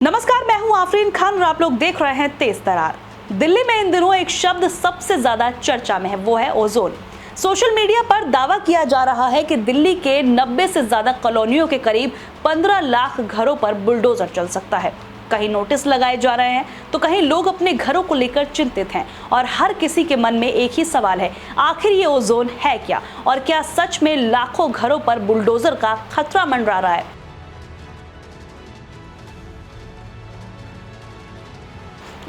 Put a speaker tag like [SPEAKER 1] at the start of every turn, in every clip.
[SPEAKER 1] नमस्कार, मैं हूं आफरीन खान और आप लोग देख रहे हैं तेज तरार। दिल्ली में इन दिनों एक शब्द सबसे ज्यादा चर्चा में है, वो है ओजोन। सोशल मीडिया पर दावा किया जा रहा है कि दिल्ली के 90 से ज्यादा कॉलोनियों के करीब 15 लाख घरों पर बुलडोजर चल सकता है। कहीं नोटिस लगाए जा रहे हैं तो कहीं लोग अपने घरों को लेकर चिंतित हैं और हर किसी के मन में एक ही सवाल है, आखिर ये ओजोन है क्या और क्या सच में लाखों घरों पर बुलडोजर का खतरा मंडरा रहा है।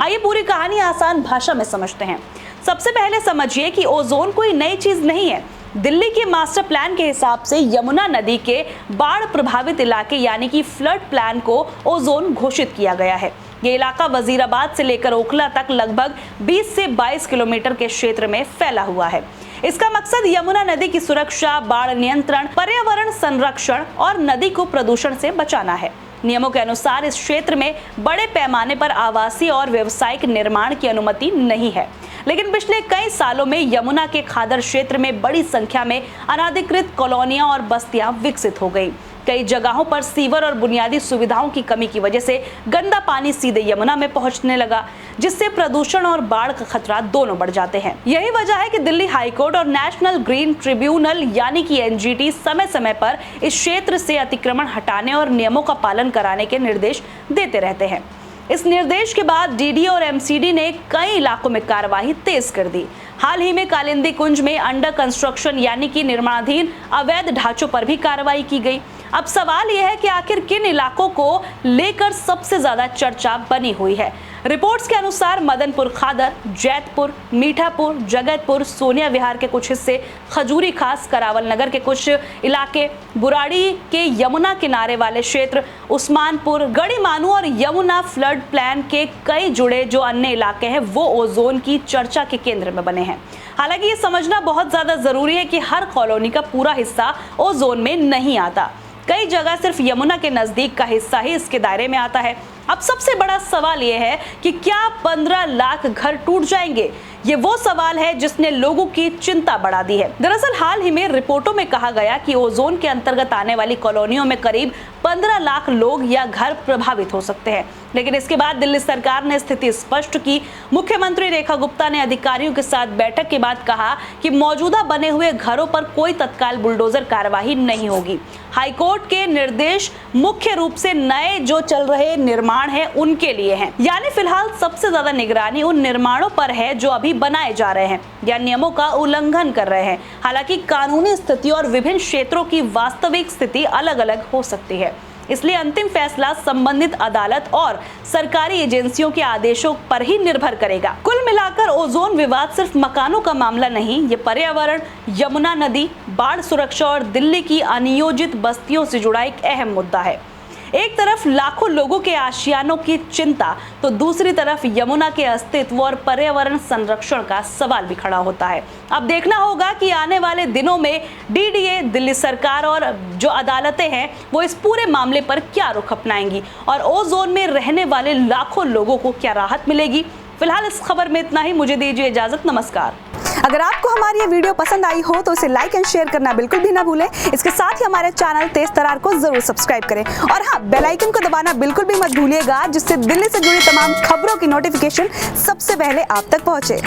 [SPEAKER 1] आइए पूरी कहानी आसान भाषा में समझते हैं। सबसे पहले समझिए कि ओजोन कोई नई चीज नहीं है। दिल्ली के मास्टर प्लान के हिसाब से यमुना नदी के बाढ़ प्रभावित इलाके यानी कि फ्लड प्लान को ओजोन घोषित किया गया है। ये इलाका वजीराबाद से लेकर ओखला तक लगभग 20 से 22 किलोमीटर के क्षेत्र में फैला हुआ है। इसका मकसद यमुना नदी की सुरक्षा, बाढ़ नियंत्रण, पर्यावरण संरक्षण और नदी को प्रदूषण से बचाना है। नियमों के अनुसार इस क्षेत्र में बड़े पैमाने पर आवासीय और व्यावसायिक निर्माण की अनुमति नहीं है, लेकिन पिछले कई सालों में यमुना के खादर क्षेत्र में बड़ी संख्या में अनाधिकृत कॉलोनियां और बस्तियां विकसित हो गई। कई जगहों पर सीवर और बुनियादी सुविधाओं की कमी की वजह से गंदा पानी सीधे यमुना में पहुंचने लगा, जिससे प्रदूषण और बाढ़ का खतरा दोनों बढ़ जाते हैं। यही वजह है कि दिल्ली हाईकोर्ट और नेशनल ग्रीन ट्रिब्यूनल यानी कि एनजीटी समय समय पर इस क्षेत्र से अतिक्रमण हटाने और नियमों का पालन कराने के निर्देश देते रहते हैं। इस निर्देश के बाद डीडी और एमसीडी ने कई इलाकों में कार्रवाई तेज कर दी। हाल ही में कालिंदी कुंज में अंडर कंस्ट्रक्शन यानी कि निर्माणाधीन अवैध ढांचों पर भी कार्रवाई की गई। अब सवाल यह है कि आखिर किन इलाकों को लेकर सबसे ज्यादा चर्चा बनी हुई है। रिपोर्ट्स के अनुसार मदनपुर खादर, जैतपुर, मीठापुर, जगतपुर, सोनिया विहार के कुछ हिस्से, खजूरी खास, करावल नगर के कुछ इलाके, बुराड़ी के यमुना किनारे वाले क्षेत्र, उस्मानपुर, गढ़ीमानू और यमुना फ्लड प्लान के कई जुड़े जो अन्य इलाके हैं वो ओजोन की चर्चा के केंद्र में बने हैं। हालांकि ये समझना बहुत ज्यादा जरूरी है कि हर कॉलोनी का पूरा हिस्सा ओजोन में नहीं आता। कई जगह सिर्फ यमुना के नजदीक का हिस्सा ही इसके दायरे में आता है। अब सबसे बड़ा सवाल यह है कि क्या 15 लाख घर टूट जाएंगे? ये वो सवाल है जिसने लोगों की चिंता बढ़ा दी है। दरअसल हाल ही में रिपोर्टों में कहा गया कि ओजोन के अंतर्गत आने वाली कॉलोनियों में करीब 15 लाख लोग या घर प्रभावित हो सकते हैं, लेकिन इसके बाद दिल्ली सरकार ने स्थिति स्पष्ट की। मुख्यमंत्री रेखा गुप्ता ने अधिकारियों के साथ बैठक के बाद कहा कि मौजूदा बने हुए घरों पर कोई तत्काल बुलडोजर कार्यवाही नहीं होगी। हाईकोर्ट के निर्देश मुख्य रूप से नए जो चल रहे निर्माण है उनके लिए हैं, यानी फिलहाल सबसे ज्यादा निगरानी उन निर्माणों पर है जो अभी बनाए जा रहे हैं या नियमों का उल्लंघन कर रहे हैं। हालांकि कानूनी स्थिति और विभिन्न क्षेत्रों की वास्तविक स्थिति अलग अलग हो सकती है, इसलिए अंतिम फैसला संबंधित अदालत और सरकारी एजेंसियों के आदेशों पर ही निर्भर करेगा। कुल मिलाकर ओजोन विवाद सिर्फ मकानों का मामला नहीं, ये पर्यावरण, यमुना नदी, बाढ़ सुरक्षा और दिल्ली की अनियोजित बस्तियों से जुड़ा एक अहम मुद्दा है। एक तरफ लाखों लोगों के आशियानों की चिंता तो दूसरी तरफ यमुना के अस्तित्व और पर्यावरण संरक्षण का सवाल भी खड़ा होता है। अब देखना होगा कि आने वाले दिनों में डीडीए, दिल्ली सरकार और जो अदालतें हैं वो इस पूरे मामले पर क्या रुख अपनाएंगी और ओजोन में रहने वाले लाखों लोगों को क्या राहत मिलेगी। फिलहाल इस खबर में इतना ही। मुझे दीजिए इजाजत। नमस्कार।
[SPEAKER 2] अगर आपको हमारी ये वीडियो पसंद आई हो तो इसे लाइक एंड शेयर करना बिल्कुल भी ना भूलें। इसके साथ ही हमारे चैनल तेज तरार को जरूर सब्सक्राइब करें और हाँ, बेल आइकन को दबाना बिल्कुल भी मत भूलिएगा, जिससे दिल्ली से जुड़ी तमाम खबरों की नोटिफिकेशन सबसे पहले आप तक पहुंचे।